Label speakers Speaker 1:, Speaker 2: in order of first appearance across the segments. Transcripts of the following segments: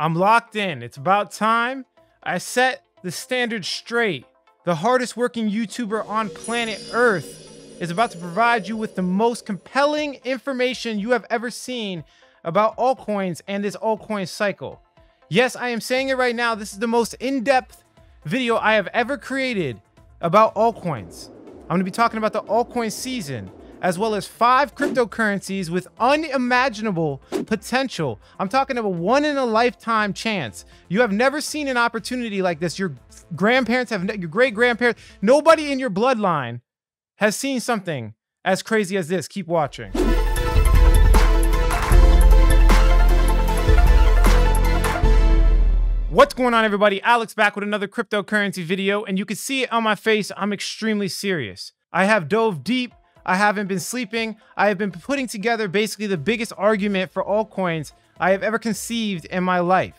Speaker 1: I'm locked in. It's about time. I set the standard straight. The hardest working YouTuber on planet Earth is about to provide you with the most compelling information you have ever seen about altcoins and this altcoin cycle. Yes, I am saying it right now. This is the most in-depth video I have ever created about altcoins. I'm going to be talking about the altcoin season, as well as 5 cryptocurrencies with unimaginable potential. I'm talking about one in a lifetime chance. You have never seen an opportunity like this. Your grandparents have, your great grandparents, nobody in your bloodline has seen something as crazy as this. Keep watching. What's going on, everybody? Alex back with another cryptocurrency video, and you can see it on my face. I'm extremely serious. I have dove deep. I haven't been sleeping. I have been putting together basically the biggest argument for altcoins I have ever conceived in my life.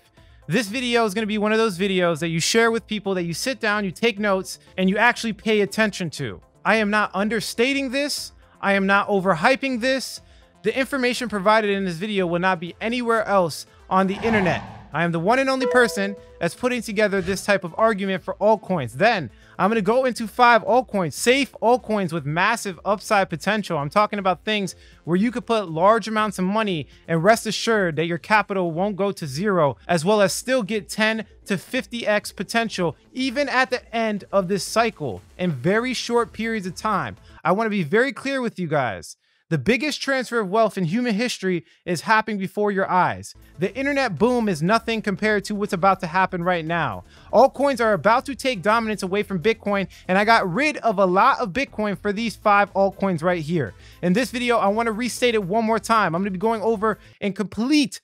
Speaker 1: This video is going to be one of those videos that you share with people, that you sit down, you take notes, and you actually pay attention to. I am not understating this. I am not overhyping this. The information provided in this video will not be anywhere else on the internet. I am the one and only person that's putting together this type of argument for altcoins. Then I'm going to go into 5 altcoins, safe altcoins with massive upside potential. I'm talking about things where you could put large amounts of money and rest assured that your capital won't go to zero, as well as still get 10 to 50x potential even at the end of this cycle in very short periods of time. I want to be very clear with you guys. The biggest transfer of wealth in human history is happening before your eyes. The internet boom is nothing compared to what's about to happen right now. Altcoins are about to take dominance away from Bitcoin, and I got rid of a lot of Bitcoin for these 5 altcoins right here. In this video, I want to restate it one more time. I'm going to be going over in complete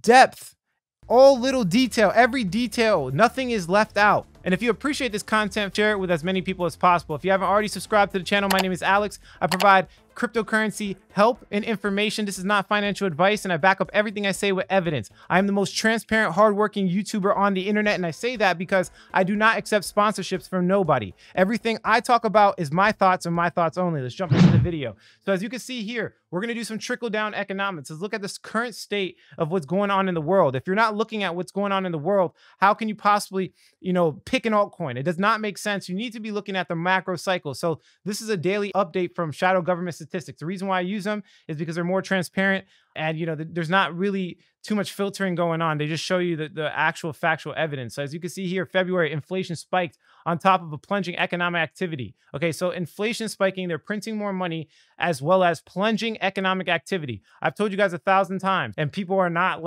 Speaker 1: depth, all little detail, every detail, nothing is left out. And if you appreciate this content, share it with as many people as possible. If you haven't already subscribed to the channel, my name is Alex. I provide cryptocurrency help and information. This is not financial advice, and I back up everything I say with evidence. I am the most transparent, hardworking YouTuber on the internet, and I say that because I do not accept sponsorships from nobody. Everything I talk about is my thoughts and my thoughts only. Let's jump into the video. So as you can see here, we're going to do some trickle-down economics. Let's look at this current state of what's going on in the world. If you're not looking at what's going on in the world, how can you possibly, pick an altcoin? It does not make sense. You need to be looking at the macro cycle. So this is a daily update from shadow government statistics. The reason why I use them is because they're more transparent, and there's not really too much filtering going on. They just show you the actual factual evidence. So as you can see here, February, inflation spiked on top of a plunging economic activity. Okay, so inflation spiking, they're printing more money, as well as plunging economic activity. I've told you guys 1,000 times, and people are not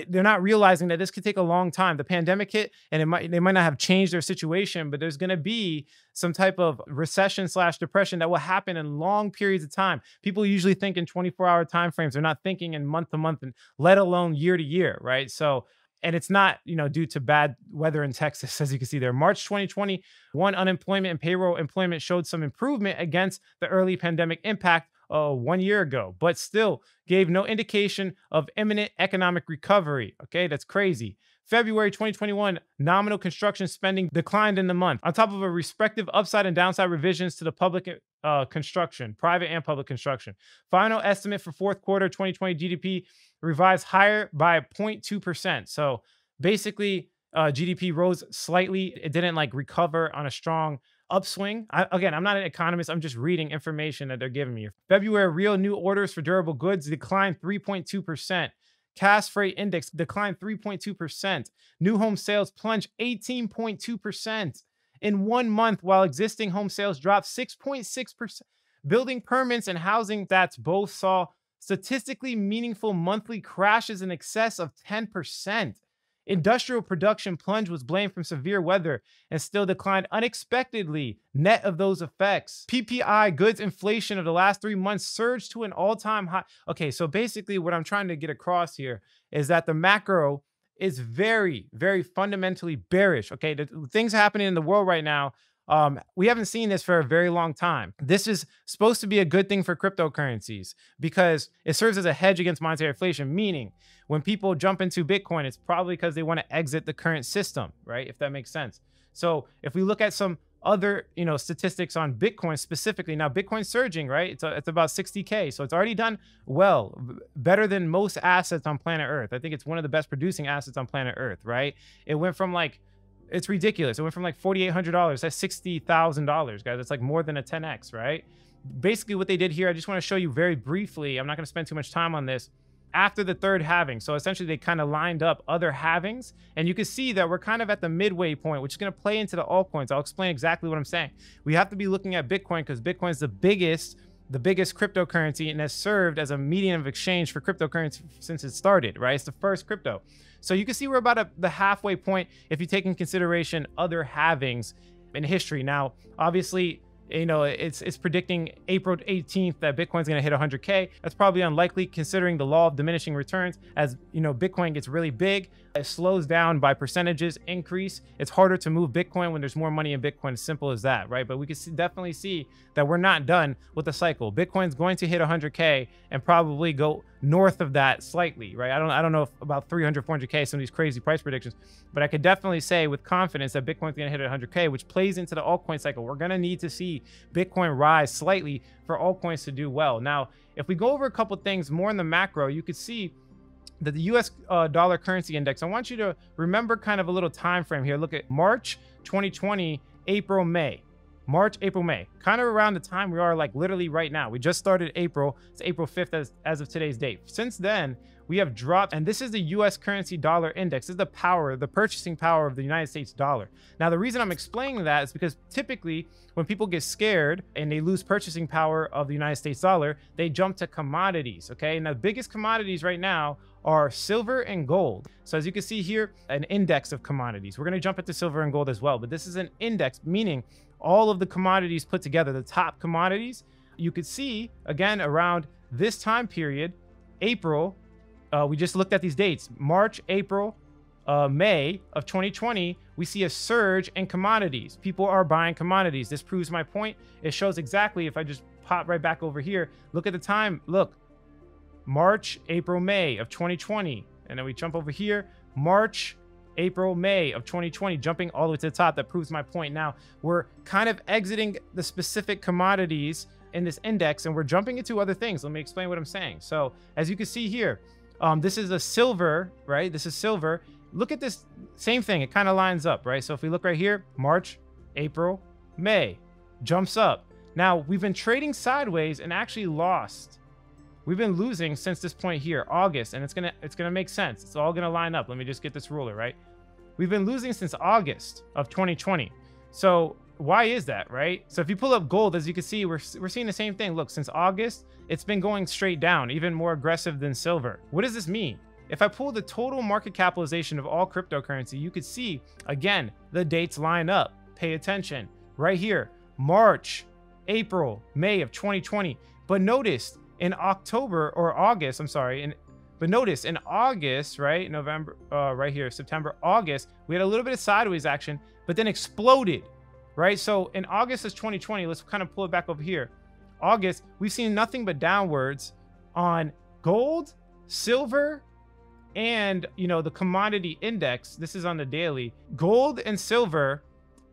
Speaker 1: they're not realizing that this could take a long time. The pandemic hit, and they might not have changed their situation, but there's going to be some type of recession / depression that will happen in long periods of time. People usually think in 24-hour time frames. They're not thinking in month to month, and let alone year to year, right? So, and it's not, due to bad weather in Texas, as you can see there. March 2021, unemployment and payroll employment showed some improvement against the early pandemic impact 1 year ago, but still gave no indication of imminent economic recovery. Okay, that's crazy. February 2021, nominal construction spending declined in the month, on top of a respective upside and downside revisions to the public construction, private and public construction. Final estimate for fourth quarter 2020 GDP revised higher by 0.2%. So basically, GDP rose slightly. It didn't recover on a strong upswing. Again, I'm not an economist. I'm just reading information that they're giving me. February, real new orders for durable goods declined 3.2%. Cash freight index declined 3.2%. New home sales plunged 18.2% in 1 month, while existing home sales dropped 6.6%. Building permits and housing stats both saw statistically meaningful monthly crashes in excess of 10%. Industrial production plunge was blamed from severe weather and still declined unexpectedly net of those effects. PPI goods inflation of the last 3 months surged to an all-time high. Okay, so basically what I'm trying to get across here is that the macro is very, very fundamentally bearish. Okay, the things happening in the world right now, we haven't seen this for a very long time. This is supposed to be a good thing for cryptocurrencies because it serves as a hedge against monetary inflation, meaning when people jump into Bitcoin, it's probably because they want to exit the current system, right? If that makes sense. So if we look at some other, statistics on Bitcoin specifically. Now, Bitcoin's surging, right? It's about 60K. So it's already done well, better than most assets on planet Earth. I think it's one of the best producing assets on planet Earth, right? It went from like, it's ridiculous. It went from like $4,800. That's $60,000, guys. It's like more than a 10x, right? Basically what they did here, I just want to show you very briefly. I'm not going to spend too much time on this. After the third halving, so essentially they kind of lined up other halvings, and you can see that we're kind of at the midway point, which is going to play into the altcoins. I'll explain exactly what I'm saying. We have to be looking at Bitcoin because Bitcoin is the biggest cryptocurrency and has served as a medium of exchange for cryptocurrency since it started, right? It's the first crypto. So you can see we're about at the halfway point if you take in consideration other halvings in history. Now, obviously, it's predicting April 18th that Bitcoin's going to hit 100K. That's probably unlikely considering the law of diminishing returns. As Bitcoin gets really big, it slows down by percentages increase. It's harder to move Bitcoin when there's more money in Bitcoin. As simple as that, right? But we can definitely see that we're not done with the cycle. Bitcoin's going to hit 100K and probably go north of that slightly, right? I don't know if about 300, 400K, some of these crazy price predictions, but I could definitely say with confidence that Bitcoin's going to hit 100K, which plays into the altcoin cycle. We're going to need to see Bitcoin rise slightly for altcoins to do well. Now, if we go over a couple things more in the macro, you could see that the US dollar currency index, I want you to remember kind of a little time frame here. Look at March 2020, April, May. March, April, May, kind of around the time we are like literally right now. We just started April. It's April 5th as of today's date. Since then, we have dropped, and this is the US currency dollar index. This is the power, the purchasing power of the United States dollar. Now, the reason I'm explaining that is because typically when people get scared and they lose purchasing power of the United States dollar, they jump to commodities, okay? Now, the biggest commodities right now are silver and gold. So as you can see here, an index of commodities. We're gonna jump into silver and gold as well, but this is an index, meaning all of the commodities put together, the top commodities. You could see, again, around this time period, April, we just looked at these dates, March, April, May of 2020, we see a surge in commodities. People are buying commodities. This proves my point. It shows exactly, if I just pop right back over here, look at the time, look, March, April, May of 2020. And then we jump over here, March, April, May of 2020, jumping all the way to the top. That proves my point. Now, we're kind of exiting the specific commodities in this index and we're jumping into other things. Let me explain what I'm saying. So as you can see here, this is a silver, right? This is silver. Look at this same thing. It kind of lines up, right? So if we look right here, March, April, May, jumps up. Now, we've been trading sideways and actually lost. We've been losing since this point here, August, and it's gonna make sense. It's all gonna line up. Let me just get this ruler, right? We've been losing since August of 2020. So why is that, right? So if you pull up gold, as you can see, we're seeing the same thing. Look, since August, it's been going straight down, even more aggressive than silver. What does this mean? If I pull the total market capitalization of all cryptocurrency, you could see, again, the dates line up. Pay attention. Right here, March, April, May of 2020. But notice, in October or August, I'm sorry, but notice in August, right, November, right here, September, August, we had a little bit of sideways action, but then exploded, right? So in August of 2020, let's kind of pull it back over here. August, we've seen nothing but downwards on gold, silver, and, the commodity index. This is on the daily. Gold and silver,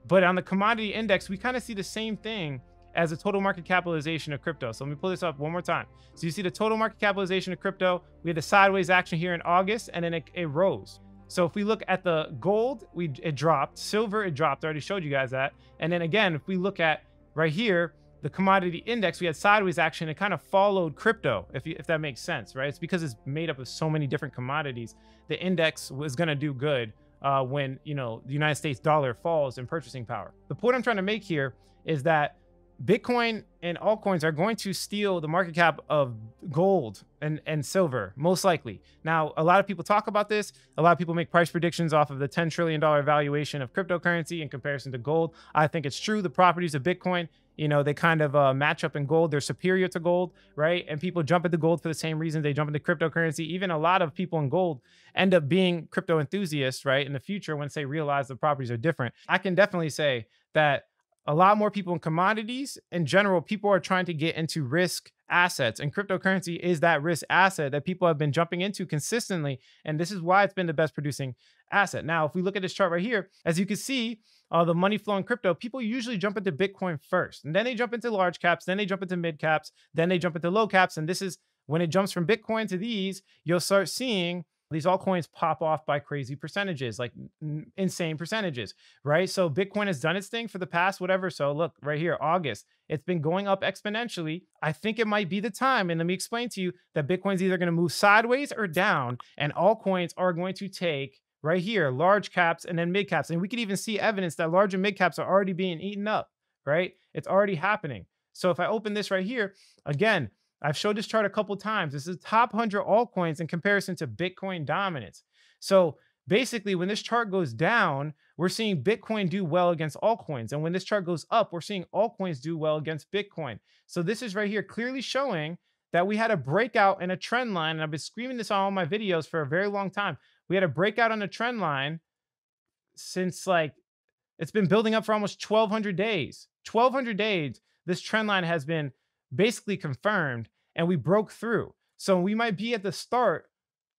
Speaker 1: but on the commodity index, we kind of see the same thing as the total market capitalization of crypto. So let me pull this up one more time. So you see the total market capitalization of crypto. We had the sideways action here in August, and then it rose. So if we look at the gold, it dropped. Silver, it dropped. I already showed you guys that. And then again, if we look at right here, the commodity index, we had sideways action. It kind of followed crypto, if that makes sense, right? It's because it's made up of so many different commodities. The index was going to do good when, the United States dollar falls in purchasing power. The point I'm trying to make here is that Bitcoin and altcoins are going to steal the market cap of gold and silver, most likely. Now, a lot of people talk about this. A lot of people make price predictions off of the $10 trillion valuation of cryptocurrency in comparison to gold. I think it's true. The properties of Bitcoin, they kind of match up in gold. They're superior to gold, right? And people jump into gold for the same reason they jump into cryptocurrency. Even a lot of people in gold end up being crypto enthusiasts, right? In the future, once they realize the properties are different. I can definitely say that a lot more people in commodities in general, people are trying to get into risk assets, and cryptocurrency is that risk asset that people have been jumping into consistently. And this is why it's been the best producing asset. Now, if we look at this chart right here, as you can see, the money flow in crypto, people usually jump into Bitcoin first, and then they jump into large caps, then they jump into mid caps, then they jump into low caps. And this is when it jumps from Bitcoin to these, you'll start seeing these altcoins pop off by crazy percentages, like insane percentages, right? So Bitcoin has done its thing for the past whatever. So look right here, August, it's been going up exponentially. I think it might be the time. And let me explain to you that Bitcoin's either going to move sideways or down, and altcoins are going to take right here, large caps and then mid caps. And we could even see evidence that large and mid caps are already being eaten up, right? It's already happening. So if I open this right here, again, I've showed this chart a couple times. This is top 100 altcoins in comparison to Bitcoin dominance. So basically, when this chart goes down, we're seeing Bitcoin do well against altcoins. And when this chart goes up, we're seeing altcoins do well against Bitcoin. So this is right here clearly showing that we had a breakout in a trend line. And I've been screaming this on all my videos for a very long time. We had a breakout on the trend line since it's been building up for almost 1,200 days. 1,200 days, this trend line has been basically confirmed, and we broke through. So we might be at the start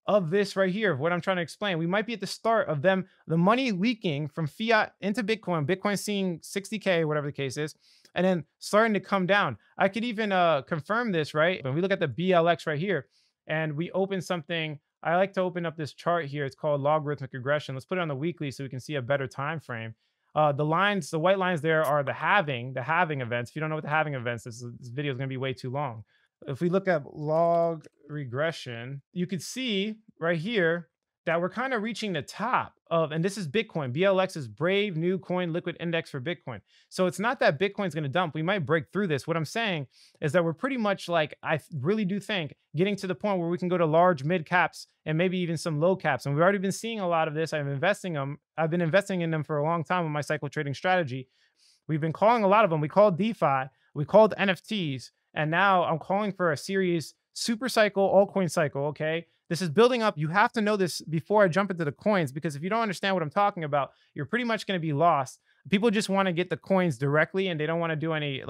Speaker 1: of this right here, of what I'm trying to explain. We might be at the start of the money leaking from fiat into Bitcoin, Bitcoin seeing 60K, whatever the case is, and then starting to come down. I could even confirm this, right? When we look at the BLX right here, and we open something, I like to open up this chart here. It's called logarithmic regression. Let's put it on the weekly so we can see a better time frame. The lines, the white lines there are the halving events. If you don't know what the halving events is, this video is going to be way too long. If we look at log regression, you could see right here that we're kind of reaching the top of, and this is Bitcoin. BLX is Brave New Coin Liquid Index for Bitcoin. So it's not that Bitcoin's going to dump. We might break through this. What I'm saying is that we're pretty much I really do think getting to the point where we can go to large mid caps and maybe even some low caps. And we've already been seeing a lot of this. I've been investing in them for a long time with my cycle trading strategy. We've been calling a lot of them. We called DeFi, we called NFTs, and now I'm calling for a serious super cycle, altcoin cycle, okay? This is building up. You have to know this before I jump into the coins, because if you don't understand what I'm talking about, you're pretty much going to be lost. People just want to get the coins directly and they don't want to do any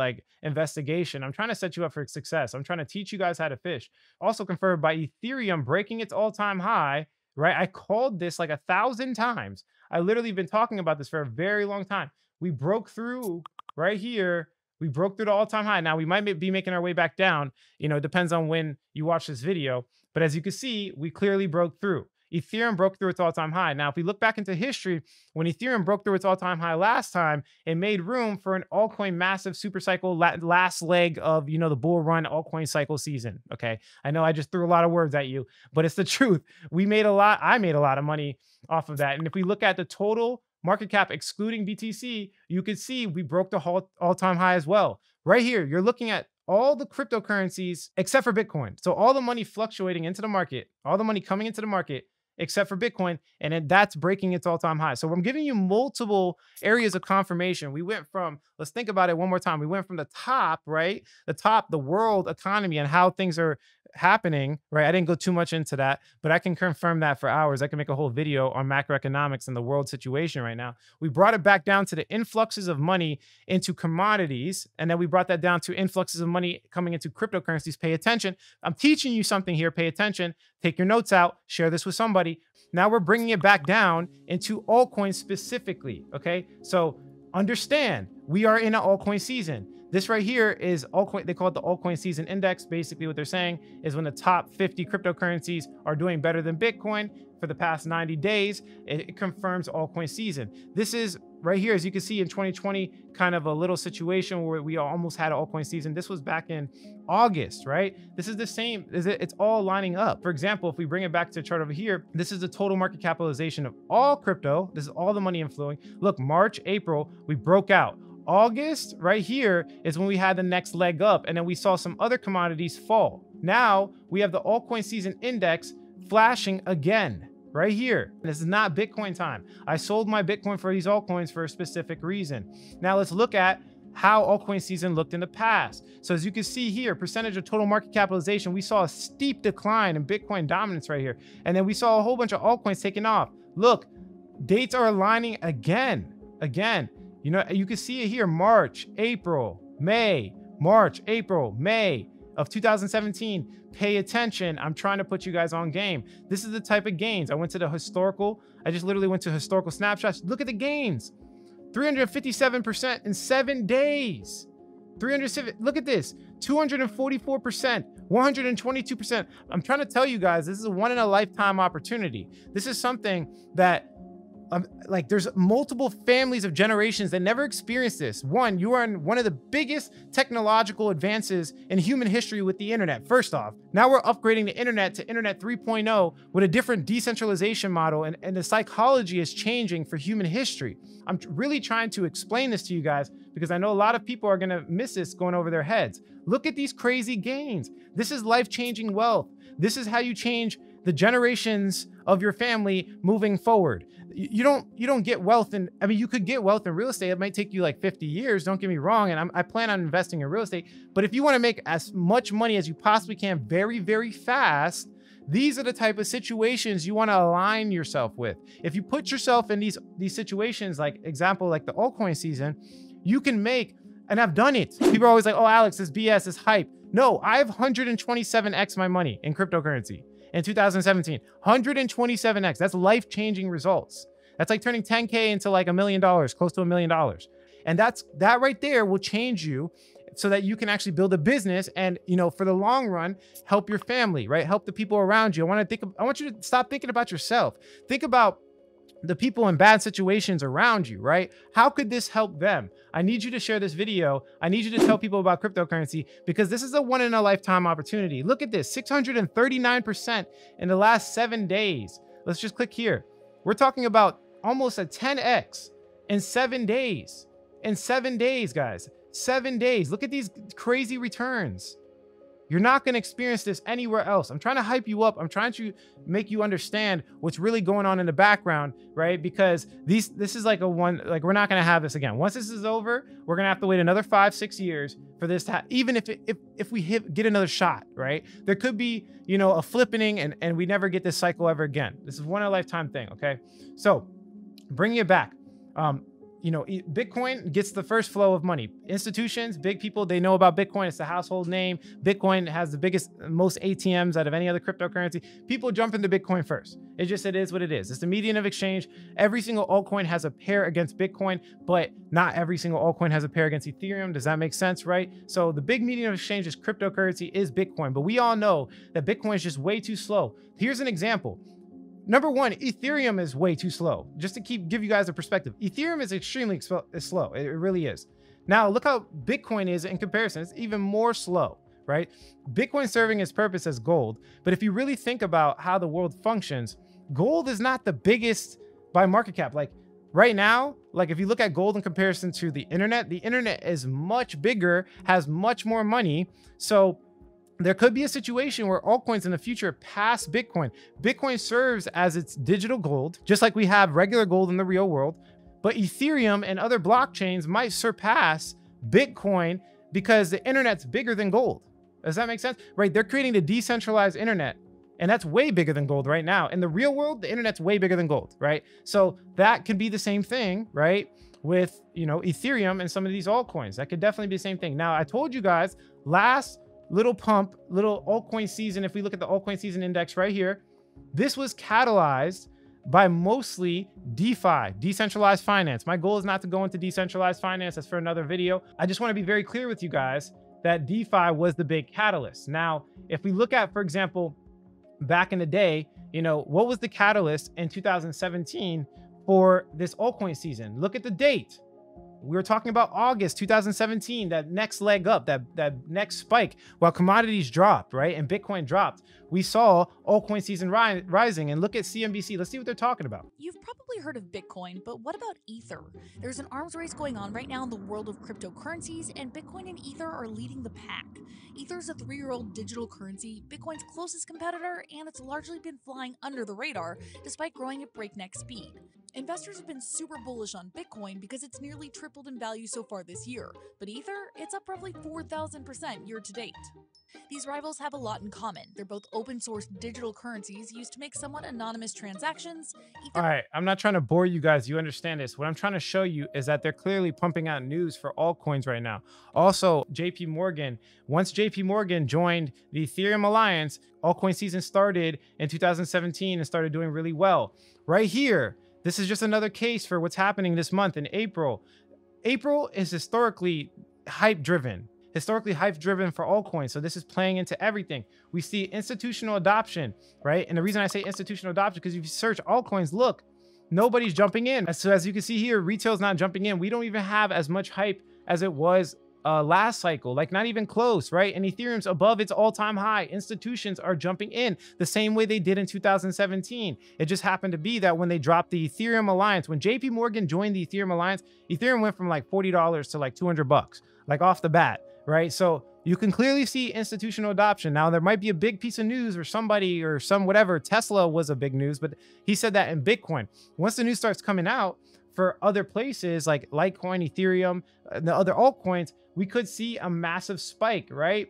Speaker 1: investigation. I'm trying to set you up for success. I'm trying to teach you guys how to fish. Also confirmed by Ethereum breaking its all-time high, right? I called this 1,000 times. I literally been talking about this for a very long time. We broke through right here. We broke through the all-time high. Now we might be making our way back down. It depends on when you watch this video. But as you can see, we clearly broke through. Ethereum broke through its all-time high. Now, if we look back into history, when Ethereum broke through its all-time high last time, it made room for an altcoin massive super cycle last leg of, the bull run altcoin cycle season. Okay. I know I just threw a lot of words at you, but it's the truth. I made a lot of money off of that. And if we look at the total market cap excluding BTC, you can see we broke the all-time high as well. Right here, you're looking at all the cryptocurrencies except for Bitcoin. So all the money fluctuating into the market, all the money coming into the market except for Bitcoin, and then that's breaking its all-time high. So I'm giving you multiple areas of confirmation. We went from, let's think about it one more time. We went from the top, right? The world economy and how things are happening, right? I didn't go too much into that, but I can confirm that for hours. I can make a whole video on macroeconomics and the world situation right now. We brought it back down to the influxes of money into commodities, and then we brought that down to influxes of money coming into cryptocurrencies. Pay attention. I'm teaching you something here. Pay attention. Take your notes out. Share this with somebody. Now we're bringing it back down into altcoins specifically, okay? So understand, we are in an altcoin season. This right here is altcoin. They call it the altcoin season index. Basically what they're saying is when the top 50 cryptocurrencies are doing better than Bitcoin for the past 90 days, it confirms altcoin season. This is right here, as you can see in 2020, kind of a little situation where we almost had an altcoin season. This was back in August, right? This is the same. It's all lining up. For example, if we bring it back to the chart over here, this is the total market capitalization of all crypto. This is all the money inflowing. Look, March, April, we broke out. August, right here, is when we had the next leg up, and then we saw some other commodities fall. Now we have the altcoin season index flashing again right here. This is not Bitcoin time. I sold my Bitcoin for these altcoins for a specific reason. Now let's look at how altcoin season looked in the past. So as you can see here, percentage of total market capitalization, we saw a steep decline in Bitcoin dominance right here. And then we saw a whole bunch of altcoins taking off. Look, dates are aligning again. You can see it here, March, April, May, March, April, May of 2017. Pay attention. I'm trying to put you guys on game. This is the type of gains. I just literally went to historical snapshots. Look at the gains. 357% in 7 days. 307, look at this, 244%, 122%. I'm trying to tell you guys, this is a one in a lifetime opportunity. This is something that like there's multiple families of generations that never experienced this. One, you are in one of the biggest technological advances in human history with the internet. First off, now we're upgrading the internet to internet 3.0 with a different decentralization model, and the psychology is changing for human history. I'm really trying to explain this to you guys because I know a lot of people are gonna miss this going over their heads. Look at these crazy gains. This is life-changing wealth. This is how you change the generations of your family moving forward. You don't get wealth in, I mean, you could get wealth in real estate. It might take you like 50 years, don't get me wrong. And I plan on investing in real estate, but if you want to make as much money as you possibly can very, very fast, these are the type of situations you want to align yourself with. If you put yourself in these situations, like example, like the altcoin season, you can make, and I've done it. People are always like, oh, Alex, this BS, this hype. No, I have 127x my money in cryptocurrency. In 2017, 127x. That's life-changing results. That's like turning 10K into like $1 million, close to $1 million. And that right there will change you so that you can actually build a business and, you know, for the long run, help your family, right? Help the people around you. I want you to stop thinking about yourself. Think about the people in bad situations around you, right? How could this help them? I need you to share this video. I need you to tell people about cryptocurrency because this is a one in a lifetime opportunity. Look at this, 639% in the last 7 days. Let's just click here. We're talking about almost a 10x in 7 days. In 7 days, guys, 7 days. Look at these crazy returns. You're not going to experience this anywhere else. I'm trying to hype you up. I'm trying to make you understand what's really going on in the background, right? Because this is like we're not going to have this again. Once this is over, we're going to have to wait another 5-6 years for this to even if we get another shot, right? There could be, you know, a flippening and we never get this cycle ever again. This is one in a lifetime thing, okay? So bringing it back. You know, Bitcoin gets the first flow of money. Institutions, big people, they know about Bitcoin. It's the household name. Bitcoin has the most ATMs out of any other cryptocurrency. People jump into Bitcoin first. It is what it is. It's the median of exchange. Every single altcoin has a pair against Bitcoin, but not every single altcoin has a pair against Ethereum. Does that make sense, right? So the big median of exchange is cryptocurrency is Bitcoin, but we all know that Bitcoin is just way too slow. Here's an example. Number one, Ethereum is way too slow. Just to give you guys a perspective, Ethereum is extremely slow. It really is. Now, look how Bitcoin is in comparison. It's even more slow, right? Bitcoin serving its purpose as gold. But if you really think about how the world functions, gold is not the biggest by market cap. Like right now, like if you look at gold in comparison to the internet is much bigger, has much more money. So there could be a situation where altcoins in the future pass Bitcoin. Bitcoin serves as its digital gold, just like we have regular gold in the real world. But Ethereum and other blockchains might surpass Bitcoin because the internet's bigger than gold. Does that make sense? Right? They're creating the decentralized internet, and that's way bigger than gold right now. In the real world, the internet's way bigger than gold, right? So that could be the same thing, right? With, you know, Ethereum and some of these altcoins. That could definitely be the same thing. Now, I told you guys last little altcoin season, if we look at the altcoin season index right here, this was catalyzed by mostly DeFi, decentralized finance. My goal is not to go into decentralized finance. That's for another video. I just want to be very clear with you guys that DeFi was the big catalyst. Now, if we look at, for example, back in the day, you know, what was the catalyst in 2017 for this altcoin season? Look at the date. We were talking about August 2017, that next leg up, that next spike, while commodities dropped, right? And Bitcoin dropped. We saw altcoin season rising, and look at CNBC. Let's see what they're talking about.
Speaker 2: You've probably heard of Bitcoin, but what about Ether? There's an arms race going on right now in the world of cryptocurrencies, and Bitcoin and Ether are leading the pack. Ether's a 3-year-old digital currency, Bitcoin's closest competitor, and it's largely been flying under the radar despite growing at breakneck speed. Investors have been super bullish on Bitcoin because it's nearly tripled in value so far this year, but Ether, it's up roughly 4,000% year to date. These rivals have a lot in common. They're both open source digital currencies used to make somewhat anonymous transactions.
Speaker 1: All right, I'm not trying to bore you guys. You understand this. What I'm trying to show you is that they're clearly pumping out news for altcoins right now. Also, JP Morgan, once JP Morgan joined the Ethereum Alliance, altcoin season started in 2017 and started doing really well. Right here, This is just another case for what's happening this month in April. April is historically hype driven for altcoins. So this is playing into everything. We see institutional adoption, right? And the reason I say institutional adoption, because if you search altcoins, look, nobody's jumping in. So as you can see here, retail's not jumping in. We don't even have as much hype as it was last cycle, like not even close, right? And Ethereum's above its all-time high. Institutions are jumping in the same way they did in 2017. It just happened to be that when they dropped the Ethereum Alliance, when JP Morgan joined the Ethereum Alliance, Ethereum went from like $40 to like $200, like off the bat, right? So you can clearly see institutional adoption. Now there might be a big piece of news or somebody or some whatever. Tesla was a big news, but he said that in Bitcoin. Once the news starts coming out for other places like Litecoin, Ethereum, the other altcoins, we could see a massive spike, right?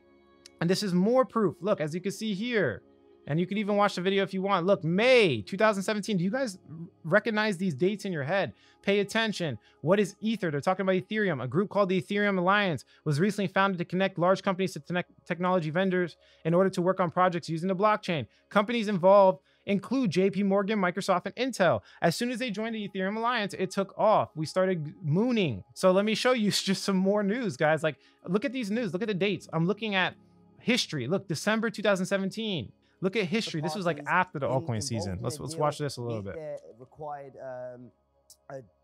Speaker 1: And this is more proof. Look, as you can see here, and you can even watch the video if you want. Look, May 2017. Do you guys recognize these dates in your head? Pay attention. What is Ether? They're talking about Ethereum. A group called the Ethereum Alliance was recently founded to connect large companies to technology vendors in order to work on projects using the blockchain. Companies involved include JP Morgan, Microsoft, and Intel. As soon as they joined the Ethereum Alliance, it took off. We started mooning. So let me show you just some more news, guys. Like, look at these news. Look at the dates. I'm looking at history. Look, December 2017. Look at history. This was like after the altcoin season. Let's watch this a little bit.
Speaker 3: Required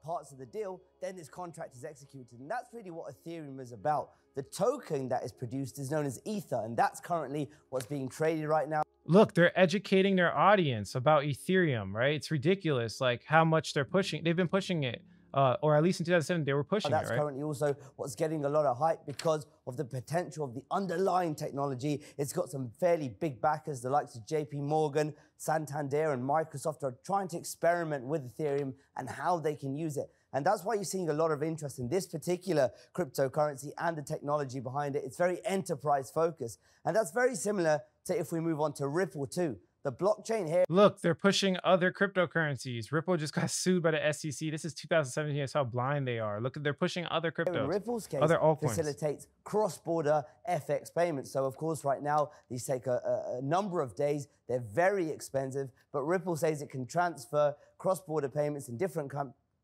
Speaker 3: parts of the deal, then this contract is executed. And that's really what Ethereum is about. The token that is produced is known as Ether, and that's currently what's being traded right now.
Speaker 1: Look, they're educating their audience about Ethereum, right? It's ridiculous, like how much they're pushing. They've been pushing it, or at least in 2007, they were pushing it, right?
Speaker 3: That's currently also what's getting a lot of hype because of the potential of the underlying technology. It's got some fairly big backers, the likes of JP Morgan, Santander, and Microsoft are trying to experiment with Ethereum and how they can use it. And that's why you're seeing a lot of interest in this particular cryptocurrency and the technology behind it. It's very enterprise focused. And that's very similar to if we move on to Ripple too. The blockchain here.
Speaker 1: Look, they're pushing other cryptocurrencies. Ripple just got sued by the SEC. This is 2017. That's how blind they are. Look, they're pushing other cryptos.
Speaker 3: In Ripple's case,
Speaker 1: other altcoins.
Speaker 3: Facilitates cross-border FX payments. So of course, right now, these take a number of days. They're very expensive, but Ripple says it can transfer cross-border payments in different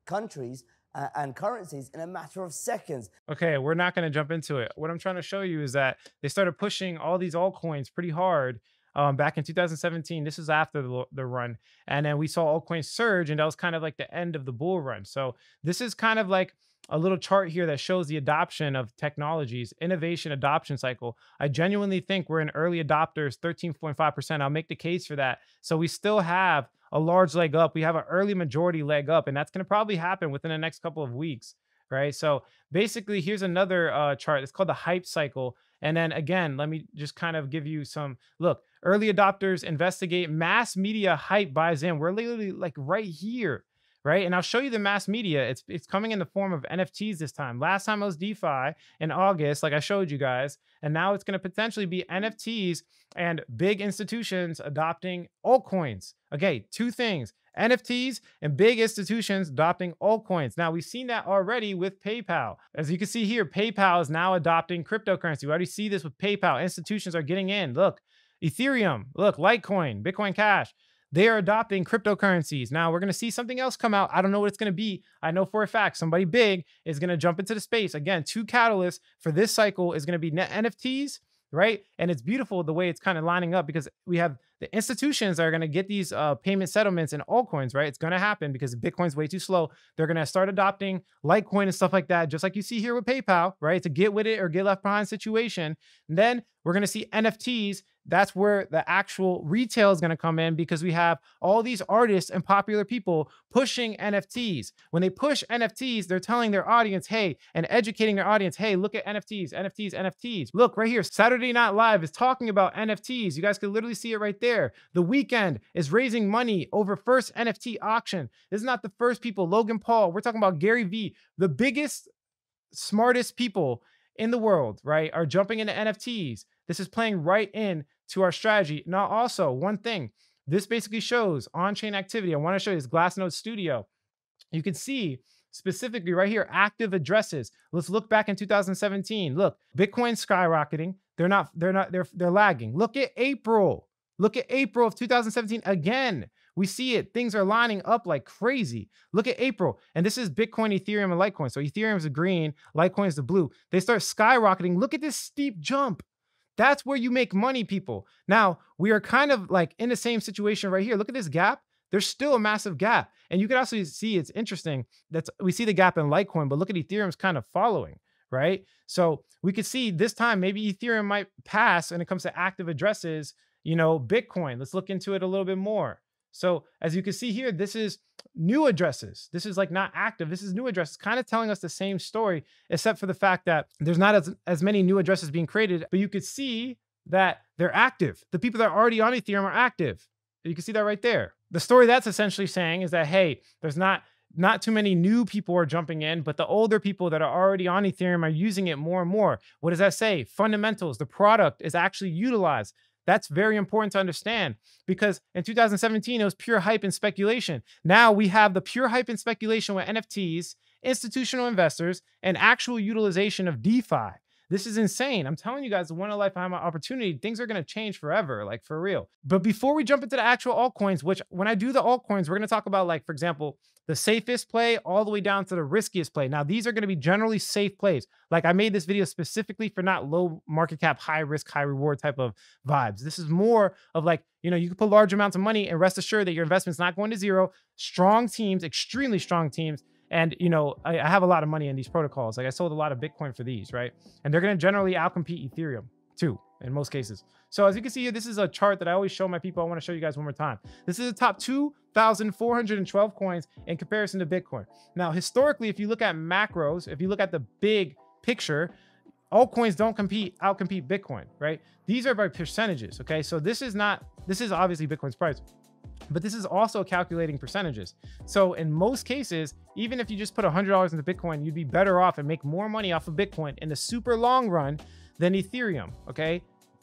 Speaker 3: countries and currencies in a matter of seconds.
Speaker 1: Okay, we're not going to jump into it. What I'm trying to show you is that they started pushing all these altcoins pretty hard back in 2017. This is after the run. And then we saw altcoins surge, and that was kind of like the end of the bull run. So this is kind of like a little chart here that shows the adoption of technologies, innovation adoption cycle. I genuinely think we're in early adopters, 13.5%. I'll make the case for that. So we still have a large leg up. We have an early majority leg up, and that's going to probably happen within the next couple of weeks, right? So basically, here's another chart. It's called the hype cycle. And then again, let me just kind of give you some, look, early adopters investigate, mass media hype buys in. We're literally like right here, right? And I'll show you the mass media. It's coming in the form of NFTs this time. Last time it was DeFi in August, like I showed you guys. And now it's going to potentially be NFTs and big institutions adopting altcoins. Okay, two things. NFTs and big institutions adopting altcoins. Now, we've seen that already with PayPal. As you can see here, PayPal is now adopting cryptocurrency. We already see this with PayPal. Institutions are getting in. Look, Ethereum, look, Litecoin, Bitcoin Cash. They are adopting cryptocurrencies. Now, we're going to see something else come out. I don't know what it's going to be. I know for a fact somebody big is going to jump into the space. Again, two catalysts for this cycle is going to be NFTs, right? And it's beautiful the way it's kind of lining up because we have the institutions that are going to get these payment settlements in altcoins, right? It's going to happen because Bitcoin's way too slow. They're going to start adopting Litecoin and stuff like that, just like you see here with PayPal, right? It's a get with it or get left behind situation. And then we're going to see NFTs. That's where the actual retail is going to come in because we have all these artists and popular people pushing NFTs. When they push NFTs, they're telling their audience, hey, and educating their audience, hey, look at NFTs, NFTs, NFTs. Look right here. Saturday Night Live is talking about NFTs. You guys can literally see it right there. The Weeknd is raising money over first NFT auction. This is not the first people. Logan Paul. We're talking about Gary Vee. The biggest, smartest people in the world, right, are jumping into NFTs. This is playing right in to our strategy. Now, also, one thing, this basically shows on-chain activity. I want to show you this Glassnode Studio. You can see specifically right here, active addresses. Let's look back in 2017. Look, Bitcoin skyrocketing. They're lagging. Look at April. Look at April of 2017 again. We see it. Things are lining up like crazy. Look at April. And this is Bitcoin, Ethereum, and Litecoin. So Ethereum is the green, Litecoin is the blue. They start skyrocketing. Look at this steep jump. That's where you make money, people. Now, we are kind of like in the same situation right here. Look at this gap. There's still a massive gap. And you can also see, it's interesting that we see the gap in Litecoin, but look at Ethereum's kind of following, right? So we could see this time, maybe Ethereum might pass when it comes to active addresses, Bitcoin. Let's look into it a little bit more. So as you can see here, this is new addresses. This is like not active. This is new addresses, kind of telling us the same story, except for the fact that there's not as many new addresses being created, but you could see that they're active. The people that are already on Ethereum are active. You can see that right there. The story that's essentially saying is that, hey, there's not too many new people are jumping in, but the older people that are already on Ethereum are using it more and more. What does that say? Fundamentals, the product is actually utilized. That's very important to understand because in 2017, it was pure hype and speculation. Now we have the pure hype and speculation with NFTs, institutional investors, and actual utilization of DeFi. This is insane. I'm telling you guys, one in a lifetime opportunity. Things are going to change forever, like for real. But before we jump into the actual altcoins, which when I do the altcoins, we're going to talk about, like, for example, the safest play all the way down to the riskiest play. Now, these are going to be generally safe plays. Like I made this video specifically for not low market cap, high risk, high reward type of vibes. This is more of like, you can put large amounts of money and rest assured that your investment's not going to zero. Strong teams, extremely strong teams. And, I have a lot of money in these protocols. Like I sold a lot of Bitcoin for these, right? And they're going to generally outcompete Ethereum too, in most cases. So as you can see here, this is a chart that I always show my people. I want to show you guys one more time. This is the top 2,412 coins in comparison to Bitcoin. Now, historically, if you look at macros, if you look at the big picture, altcoins don't outcompete Bitcoin, right? These are by percentages, okay? So this is obviously Bitcoin's price, but this is also calculating percentages. So in most cases, even if you just put $100 into Bitcoin, you'd be better off and make more money off of Bitcoin in the super long run than Ethereum, okay?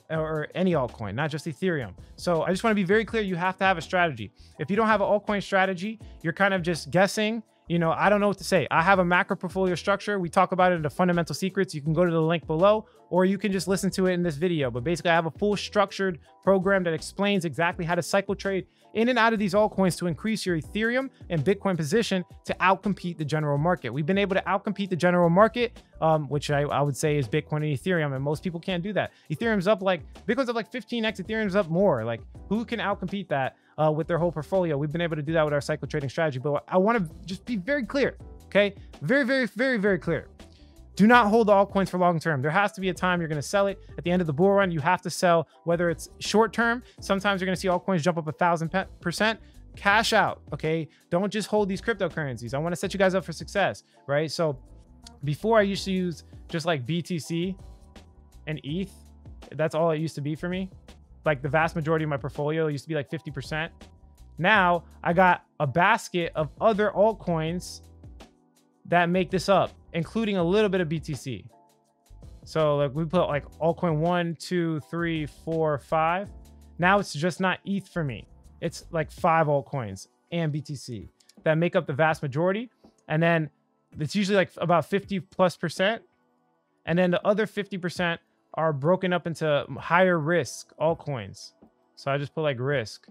Speaker 1: Or any altcoin, not just Ethereum. So I just want to be very clear. You have to have a strategy. If you don't have an altcoin strategy, you're kind of just guessing. I don't know what to say. I have a macro portfolio structure. We talk about it in the fundamental secrets. You can go to the link below, or you can just listen to it in this video. But basically, I have a full structured program that explains exactly how to cycle trade in and out of these altcoins to increase your Ethereum and Bitcoin position to outcompete the general market. We've been able to outcompete the general market, which I would say is Bitcoin and Ethereum, and most people can't do that. Bitcoin's up like 15x, Ethereum's up more. Like, who can outcompete that with their whole portfolio? We've been able to do that with our cycle trading strategy, but I want to just be very clear, okay? Very, very, very, very clear. Do not hold the altcoins for long term. There has to be a time you're going to sell it. At the end of the bull run, you have to sell, whether it's short term. Sometimes you're going to see altcoins jump up 1,000%. Cash out, okay? Don't just hold these cryptocurrencies. I want to set you guys up for success, right? So before, I used to use just like BTC and ETH. That's all it used to be for me. Like the vast majority of my portfolio used to be like 50%. Now I got a basket of other altcoins that make this up, including a little bit of BTC. So like we put like altcoin 1, 2, 3, 4, 5. Now it's just not ETH for me. It's like 5 altcoins and BTC that make up the vast majority. And then it's usually like about 50+%. And then the other 50% are broken up into higher risk altcoins. So I just put like risk,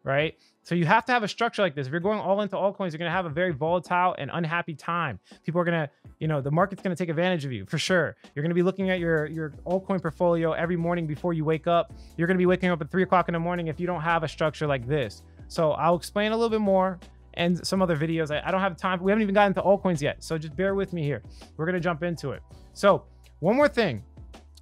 Speaker 1: right? So you have to have a structure like this. If you're going all into altcoins, you're going to have a very volatile and unhappy time. People are going to, the market's going to take advantage of you for sure. You're going to be looking at your altcoin portfolio every morning before you wake up. You're going to be waking up at 3 o'clock in the morning if you don't have a structure like this. So I'll explain a little bit more and some other videos. I don't have time. We haven't even gotten to altcoins yet. So just bear with me here. We're going to jump into it. So one more thing.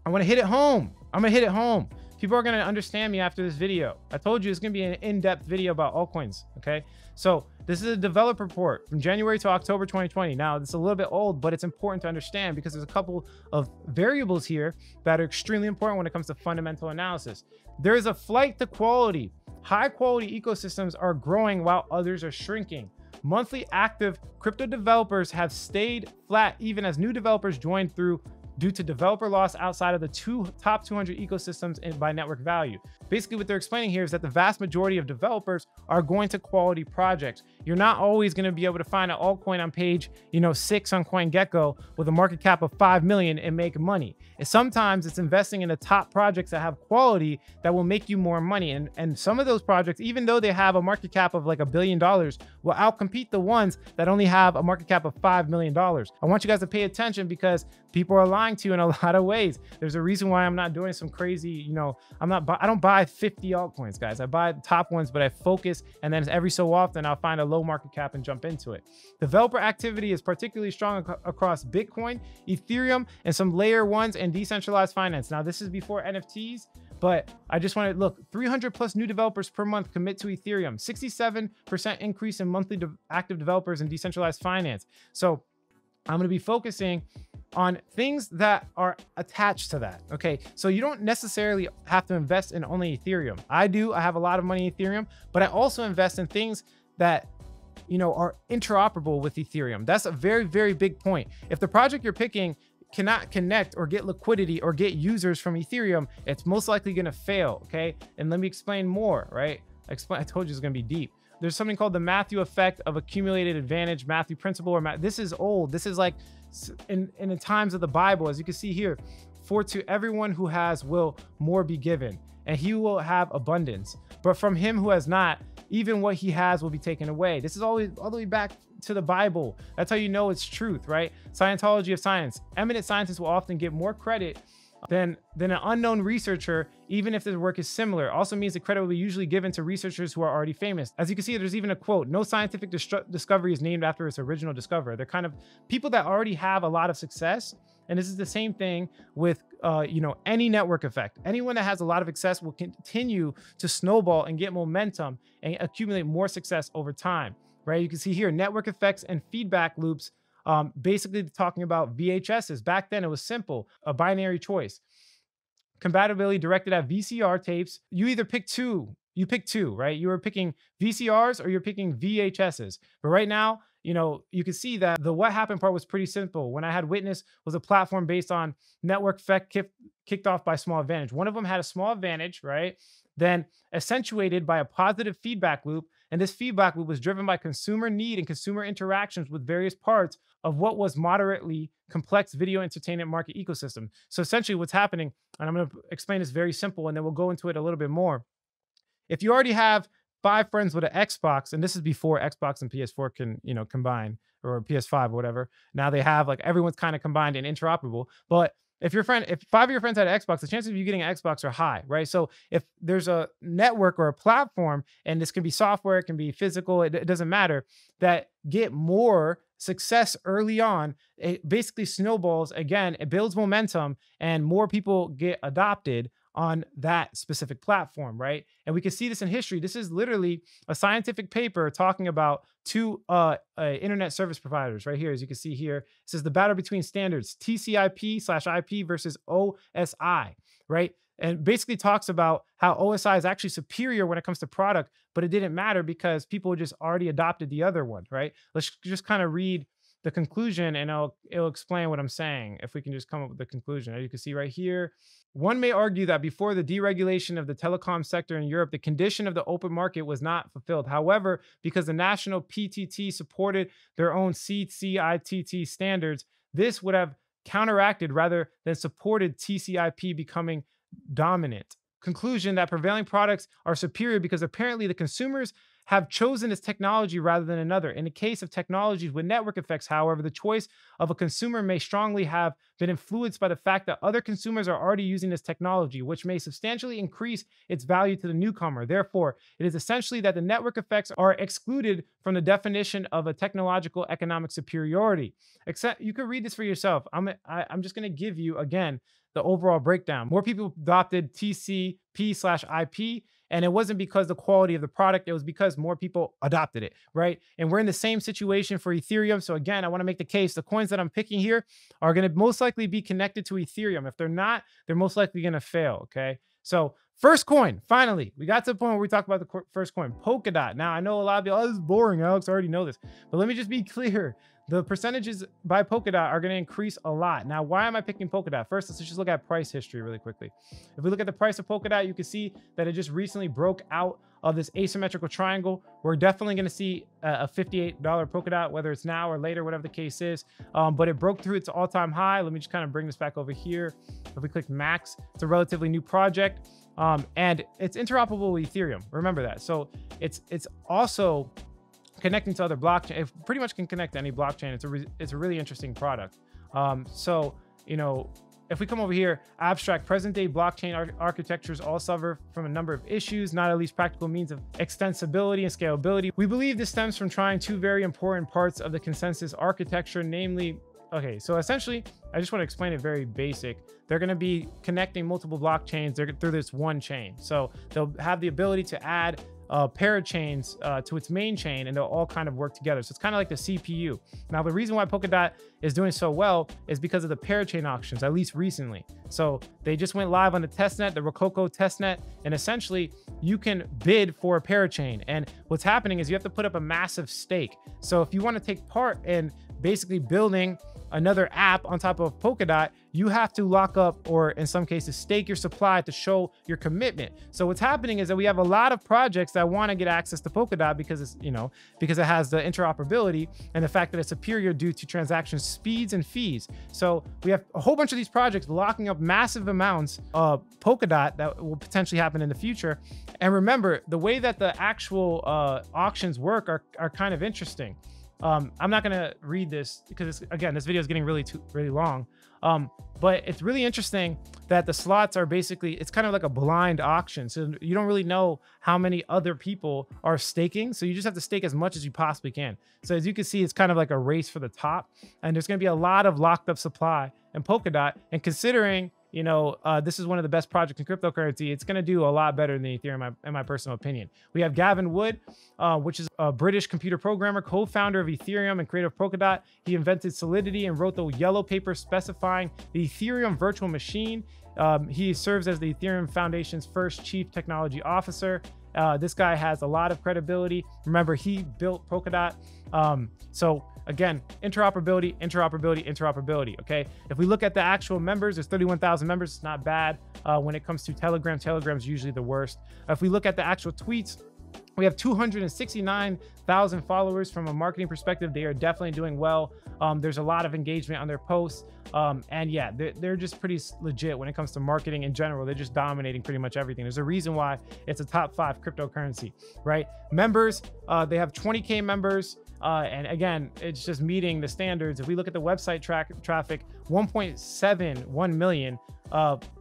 Speaker 1: I want to hit it home. I'm going to hit it home. People are going to understand me after this video. I told you it's going to be an in-depth video about altcoins, okay? So this is a developer report from January to October 2020. Now, it's a little bit old, but it's important to understand because there's a couple of variables here that are extremely important when it comes to fundamental analysis. There is a flight to quality. High-quality ecosystems are growing while others are shrinking. Monthly active crypto developers have stayed flat even as new developers join through due to developer loss outside of the top 200 ecosystems by network value. Basically, what they're explaining here is that the vast majority of developers are going to quality projects. You're not always going to be able to find an altcoin on page, 6 on CoinGecko with a market cap of 5 million and make money. And sometimes it's investing in the top projects that have quality that will make you more money. And some of those projects, even though they have a market cap of like $1 billion, will outcompete the ones that only have a market cap of $5 million. I want you guys to pay attention because people are lying to you in a lot of ways. There's a reason why I'm not doing some crazy, I don't buy 50 altcoins, guys. I buy the top ones, but I focus, and then every so often I'll find a low market cap and jump into it. Developer activity is particularly strong across Bitcoin, Ethereum, and some layer ones and decentralized finance. Now, this is before NFTs, but I just want to look, 300 plus new developers per month commit to Ethereum, 67% increase in monthly active developers in decentralized finance. So I'm going to be focusing on things that are attached to that. Okay, so you don't necessarily have to invest in only Ethereum. I do. I have a lot of money in Ethereum, but I also invest in things that are interoperable with Ethereum. That's a very, very big point. If the project you're picking cannot connect or get liquidity or get users from Ethereum, it's most likely going to fail. Okay, and let me explain more. Right, I told you it's going to be deep. There's something called the Matthew effect of accumulated advantage, Matthew principle, or this is old. This is like in the times of the Bible, as you can see here, for to everyone who has will more be given, and he will have abundance. But from him who has not, even what he has will be taken away. This is always all the way back to the Bible. That's how you know it's truth, right? Scientology of science. Eminent scientists will often get more credit than an unknown researcher, even if their work is similar. Also means the credit will be usually given to researchers who are already famous. As you can see, there's even a quote, no scientific discovery is named after its original discoverer. They're kind of people that already have a lot of success. And this is the same thing with, any network effect. Anyone that has a lot of success will continue to snowball and get momentum and accumulate more success over time, right? You can see here, network effects and feedback loops. Basically talking about VHSs. Back then it was simple, a binary choice. Compatibility directed at VCR tapes. You either pick two, right? You were picking VCRs or you're picking VHSs. But right now, you can see that the what happened part was pretty simple. When I had Witness was a platform based on network effect kicked off by small advantage. One of them had a small advantage, right? Then accentuated by a positive feedback loop. And this feedback loop was driven by consumer need and consumer interactions with various parts of what was moderately complex video entertainment market ecosystem. So essentially what's happening, and I'm going to explain this very simple, and then we'll go into it a little bit more. If you already have 5 friends with an Xbox, and this is before Xbox and PS4 can, combine, or PS5 or whatever. Now they have everyone's kind of combined and interoperable. But if 5 of your friends had an Xbox, the chances of you getting an Xbox are high, right? So if there's a network or a platform, and this can be software, it can be physical, it doesn't matter, that get more success early on, it basically snowballs. Again, it builds momentum and more people get adopted on that specific platform, right? And we can see this in history. This is literally a scientific paper talking about 2 internet service providers right here. As you can see here, it says the battle between standards, TCP/IP versus OSI, right? And basically talks about how OSI is actually superior when it comes to product, but it didn't matter because people just already adopted the other one, right? Let's just kind of read the conclusion and it'll explain what I'm saying. If we can just come up with the conclusion. As you can see right here, one may argue that before the deregulation of the telecom sector in Europe, the condition of the open market was not fulfilled. However, because the national PTT supported their own CCITT standards, this would have counteracted rather than supported TCP becoming dominant. Conclusion that prevailing products are superior because apparently the consumers have chosen this technology rather than another. In the case of technologies with network effects, however, the choice of a consumer may strongly have been influenced by the fact that other consumers are already using this technology, which may substantially increase its value to the newcomer. Therefore, it is essentially that the network effects are excluded from the definition of a technological economic superiority. Except you can read this for yourself. I'm just going to give you, again, the overall breakdown. More people adopted TCP/IP, and it wasn't because the quality of the product, it was because more people adopted it, right? And we're in the same situation for Ethereum. So again, I want to make the case, the coins that I'm picking here are going to most likely be connected to Ethereum. If they're not, they're most likely going to fail, okay? So first coin, finally, we got to the point where we talk about the first coin, Polkadot. Now, I know a lot of people, oh, this is boring, Alex, I already know this. But let me just be clear. the percentages by Polkadot are going to increase a lot. Now, why am I picking Polkadot? First, let's just look at price history really quickly. If we look at the price of Polkadot, you can see that it just recently broke out of this asymmetrical triangle. We're definitely going to see a $58 Polkadot, whether it's now or later, whatever the case is. But it broke through its all-time high. Let me just kind of bring this back over here. If we click max, it's a relatively new project. And it's interoperable with Ethereum. Remember that. So it's also connecting to other blockchain. It pretty much can connect to any blockchain. It's a really interesting product. So, you know, if we come over here, abstract present day blockchain architectures all suffer from a number of issues, not at least practical means of extensibility and scalability. We believe this stems from trying two very important parts of the consensus architecture, namely, okay, so essentially, I just want to explain it very basic. They're going to be connecting multiple blockchains through this one chain. So they'll have the ability to add parachains to its main chain, and they'll all kind of work together. So it's kind of like the CPU. Now, the reason why Polkadot is doing so well is because of the parachain auctions, at least recently. So they just went live on the testnet, the Rococo testnet, and essentially you can bid for a parachain. And what's happening is you have to put up a massive stake. So if you want to take part in basically building another app on top of Polkadot, you have to lock up, or in some cases stake your supply to show your commitment. So what's happening is that we have a lot of projects that want to get access to Polkadot because it's, you know, because it has the interoperability and the fact that it's superior due to transaction speeds and fees. So we have a whole bunch of these projects locking up massive amounts of Polkadot that will potentially happen in the future. And remember, the way that the actual auctions work are kind of interesting. I'm not going to read this because, again, this video is getting really long. But it's really interesting that the slots are basically, it's kind of like a blind auction. So you don't really know how many other people are staking. So you just have to stake as much as you possibly can. So as you can see, it's kind of like a race for the top. And there's going to be a lot of locked up supply in Polkadot. And considering, you know, this is one of the best projects in cryptocurrency, it's going to do a lot better than Ethereum, in my personal opinion. We have Gavin Wood, which is a British computer programmer, co-founder of Ethereum and creator of Polkadot. He invented Solidity and wrote the yellow paper specifying the Ethereum virtual machine. He serves as the Ethereum Foundation's first chief technology officer. This guy has a lot of credibility. Remember, he built Polkadot. So again, interoperability, interoperability, interoperability, okay? If we look at the actual members, there's 31,000 members. It's not bad. When it comes to Telegram, Telegram's usually the worst. If we look at the actual tweets, we have 269,000 followers. From a marketing perspective, they are definitely doing well. There's a lot of engagement on their posts. And yeah, they're just pretty legit when it comes to marketing in general. They're just dominating pretty much everything. There's a reason why it's a top 5 cryptocurrency, right? Members, they have 20K members. And again, it's just meeting the standards. If we look at the website traffic, 1.71 million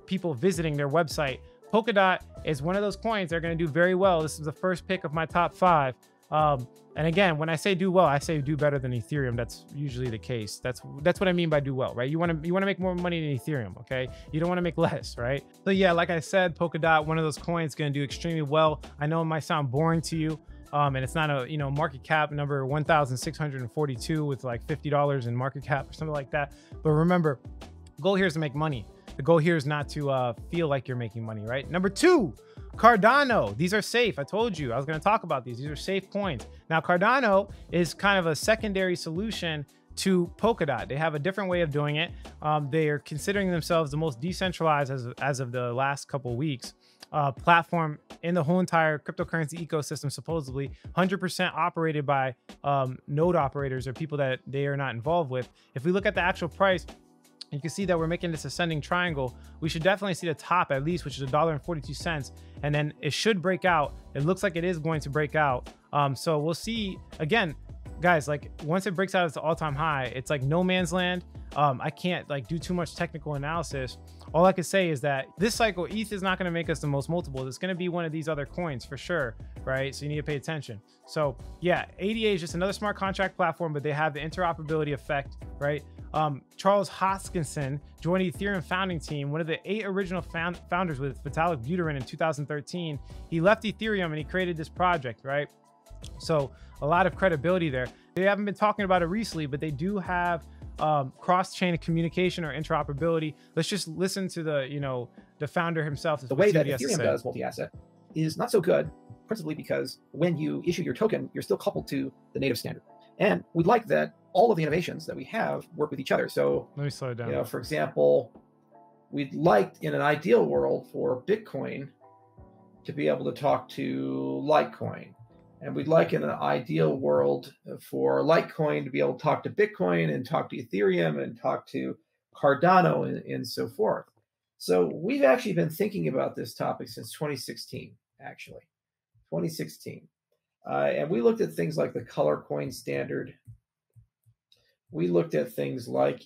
Speaker 1: people visiting their website. Polkadot is one of those coins that are going to do very well. This is the first pick of my top 5. And again, when I say do well, I say do better than Ethereum. That's usually the case. That's what I mean by do well, right? You want to make more money than Ethereum, okay? You don't want to make less, right? So yeah, like I said, Polkadot, one of those coins, going to do extremely well. I know it might sound boring to you. And it's not a, you know, market cap number 1,642 with like $50 in market cap or something like that. But remember, the goal here is to make money. The goal here is not to feel like you're making money, right? Number 2, Cardano. These are safe. I told you I was going to talk about these. These are safe coins. Now, Cardano is kind of a secondary solution to Polkadot. They have a different way of doing it. They are considering themselves the most decentralized as of the last couple of weeks. Platform in the whole entire cryptocurrency ecosystem, supposedly 100% operated by node operators or people that they are not involved with. If we look at the actual price, you can see that we're making this ascending triangle. We should definitely see the top at least, which is $1.42, and then it should break out. It looks like it is going to break out. So we'll see. Again, guys, like once it breaks out its all-time high, it's like no man's land. I can't like do too much technical analysis. All I can say is that this cycle, ETH is not going to make us the most multiple. It's going to be one of these other coins for sure, right? So you need to pay attention. So yeah, ADA is just another smart contract platform, but they have the interoperability effect, right? Charles Hoskinson joined the Ethereum founding team, one of the 8 original founders with Vitalik Buterin in 2013. He left Ethereum and he created this project, right? So a lot of credibility there. They haven't been talking about it recently, but they do have cross-chain communication or interoperability. Let's just listen to the, you know, the founder himself.
Speaker 4: The way that Ethereum does multi-asset is not so good, principally because when you issue your token, you're still coupled to the native standard. And we'd like that all of the innovations that we have work with each other. So
Speaker 1: let me slow it down.
Speaker 4: You know, for example, we'd like in an ideal world for Bitcoin to be able to talk to Litecoin. And we'd like in an ideal world for Litecoin to be able to talk to Bitcoin and talk to Ethereum and talk to Cardano and so forth. So we've actually been thinking about this topic since 2016, actually, 2016. And we looked at things like the color coin standard. We looked at things like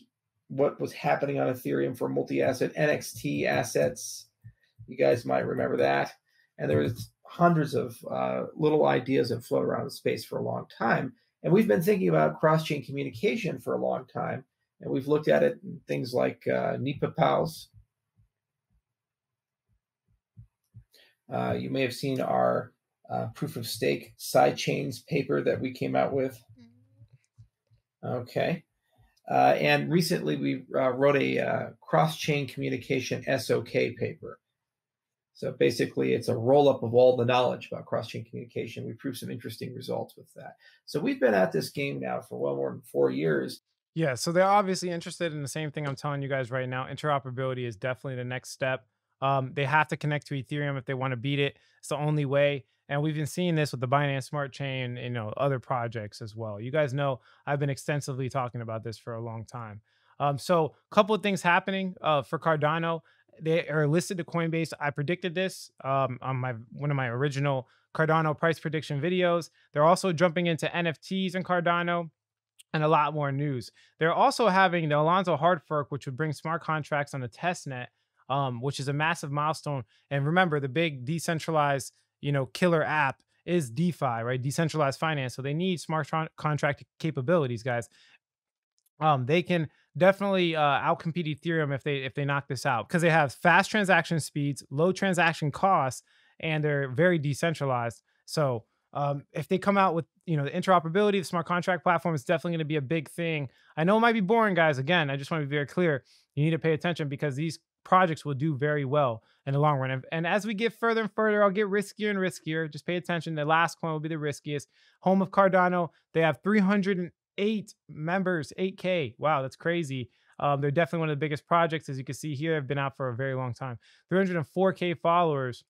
Speaker 4: what was happening on Ethereum for multi-asset NXT assets. You guys might remember that. And there was hundreds of little ideas that float around the space for a long time. And we've been thinking about cross-chain communication for a long time. And we've looked at it in things like NEPA PALs. You may have seen our proof of stake sidechains paper that we came out with. Okay. And recently we wrote a cross-chain communication SOK paper. So basically it's a roll-up of all the knowledge about cross-chain communication. We proved some interesting results with that. So we've been at this game now for well more than 4 years.
Speaker 1: Yeah, so they're obviously interested in the same thing I'm telling you guys right now. Interoperability is definitely the next step. They have to connect to Ethereum if they want to beat it. It's the only way. And we've been seeing this with the Binance Smart Chain, you know, other projects as well. You guys know I've been extensively talking about this for a long time. So a couple of things happening for Cardano. They are listed to Coinbase. I predicted this on one of my original Cardano price prediction videos. They're also jumping into NFTs in Cardano and a lot more news. They're also having the Alonzo hard fork, which would bring smart contracts on the testnet, which is a massive milestone. And remember, the big decentralized, you know, killer app is DeFi, right? Decentralized finance. So they need smart contract capabilities, guys. They can definitely outcompete Ethereum if they knock this out, because they have fast transaction speeds, low transaction costs, and they're very decentralized. So if they come out with, you know, the interoperability, the smart contract platform is definitely going to be a big thing. I know it might be boring, guys. Again, I just want to be very clear. You need to pay attention because these projects will do very well in the long run. And as we get further and further, I'll get riskier and riskier. Just pay attention. The last coin will be the riskiest. Home of Cardano. They have 308 members, 8K. Wow, that's crazy. They're definitely one of the biggest projects. As you can see here, they've been out for a very long time. 304K followers.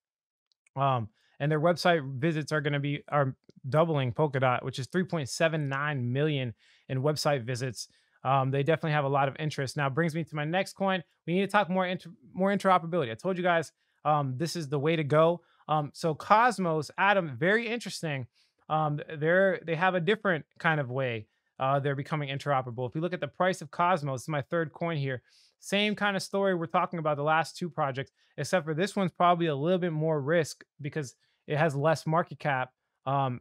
Speaker 1: And their website visits are doubling Polkadot, which is 3.79 million in website visits. They definitely have a lot of interest. Now brings me to my next coin. We need to talk more interoperability. I told you guys this is the way to go. So Cosmos, Adam, very interesting. They have a different kind of way they're becoming interoperable. If you look at the price of Cosmos, this is my third coin here. Same kind of story we're talking about the last two projects, except for this one's probably a little bit more risk because it has less market cap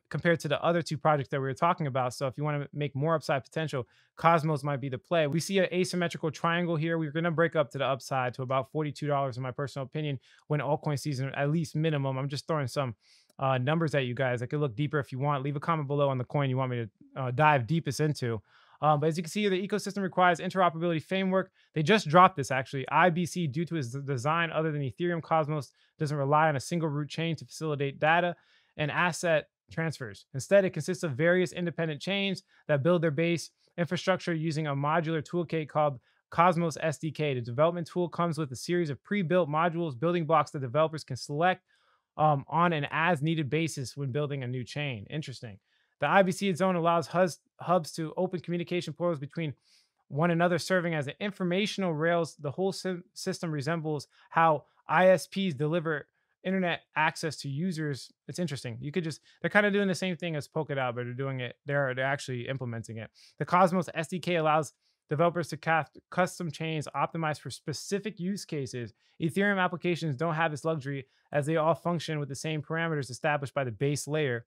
Speaker 1: compared to the other two projects that we were talking about. So if you want to make more upside potential, Cosmos might be the play. We see an asymmetrical triangle here. We're going to break up to the upside to about $42 in my personal opinion when altcoin season, at least minimum. I'm just throwing some numbers at you guys. I could look deeper if you want. Leave a comment below on the coin you want me to dive deepest into. But as you can see here, the ecosystem requires interoperability framework. They just dropped this actually. IBC, due to its design other than Ethereum, Cosmos doesn't rely on a single root chain to facilitate data and asset transfers. Instead, it consists of various independent chains that build their base infrastructure using a modular toolkit called Cosmos SDK. The development tool comes with a series of pre-built modules, building blocks that developers can select on an as-needed basis when building a new chain. Interesting. The IBC zone allows hubs to open communication portals between one another, serving as an informational rails. The whole system resembles how ISPs deliver internet access to users. It's interesting. They're kind of doing the same thing as Polkadot, but they're actually implementing it. The Cosmos SDK allows developers to craft custom chains optimized for specific use cases. Ethereum applications don't have this luxury as they all function with the same parameters established by the base layer.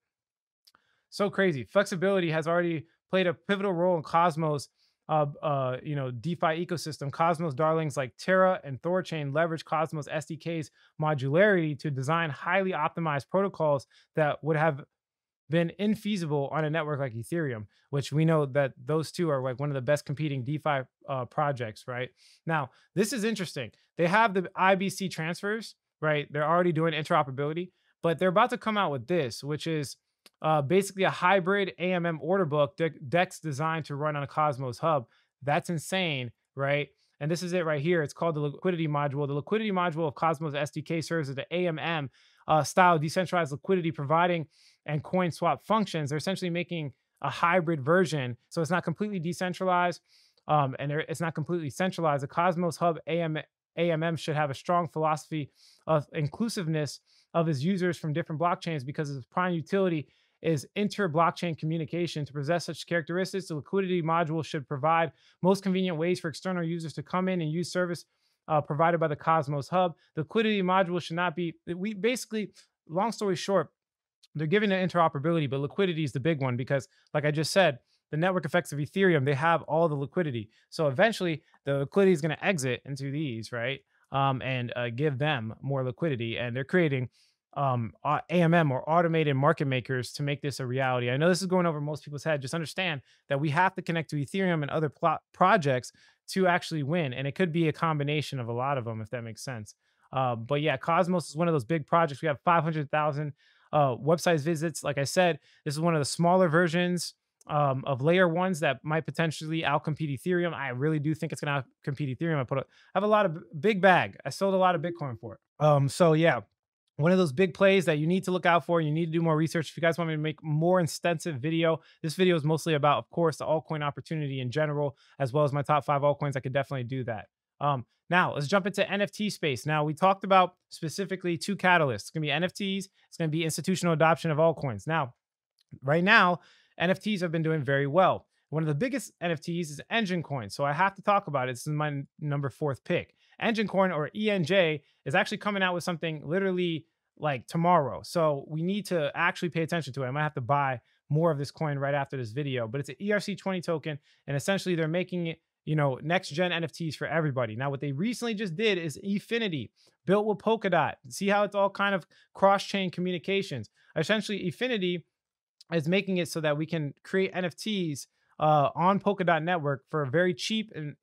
Speaker 1: So crazy. Flexibility has already played a pivotal role in Cosmos, DeFi ecosystem. Cosmos darlings like Terra and Thorchain leverage Cosmos SDK's modularity to design highly optimized protocols that would have been infeasible on a network like Ethereum, which we know that those two are like one of the best competing DeFi projects, right? Now, this is interesting. They have the IBC transfers, right? They're already doing interoperability, but they're about to come out with this, which is basically a hybrid AMM order book DEX designed to run on a Cosmos hub. That's insane, right? And this is it right here. It's called the liquidity module. The liquidity module of Cosmos SDK serves as the AMM style decentralized liquidity providing and coin swap functions. They're essentially making a hybrid version. So it's not completely decentralized it's not completely centralized. The Cosmos Hub AMM should have a strong philosophy of inclusiveness of its users from different blockchains because its prime utility is inter-blockchain communication. To possess such characteristics, the liquidity module should provide most convenient ways for external users to come in and use service provided by the Cosmos Hub. The liquidity module should not be, we basically, long story short, they're giving it interoperability, but liquidity is the big one because, like I just said, the network effects of Ethereum, they have all the liquidity. So eventually the liquidity is going to exit into these, right? And give them more liquidity. And they're creating AMM or automated market makers to make this a reality. I know this is going over most people's head. Just understand that we have to connect to Ethereum and other projects to actually win. And it could be a combination of a lot of them, if that makes sense. But yeah, Cosmos is one of those big projects. We have 500,000 website visits. Like I said, this is one of the smaller versions of layer ones that might potentially outcompete Ethereum. I really do think it's going to outcompete Ethereum. I have a lot of big bag. I sold a lot of Bitcoin for it. So yeah, one of those big plays that you need to look out for. You need to do more research. If you guys want me to make more extensive video, this video is mostly about, of course, the altcoin opportunity in general, as well as my top 5 altcoins. I could definitely do that. Now let's jump into NFT space. Now we talked about specifically 2 catalysts. It's going to be NFTs. It's going to be institutional adoption of altcoins. Now, right now, NFTs have been doing very well. One of the biggest NFTs is Engine Coin. So I have to talk about it. This is my number 4th pick. Engine Coin, or ENJ, is actually coming out with something literally like tomorrow. So we need to actually pay attention to it. I might have to buy more of this coin right after this video, but it's an ERC20 token. And essentially they're making it, you know, next gen NFTs for everybody. Now, what they recently just did is Efinity, built with Polkadot. See how it's all kind of cross-chain communications. Essentially, Efinity is making it so that we can create NFTs on Polkadot network for very cheap and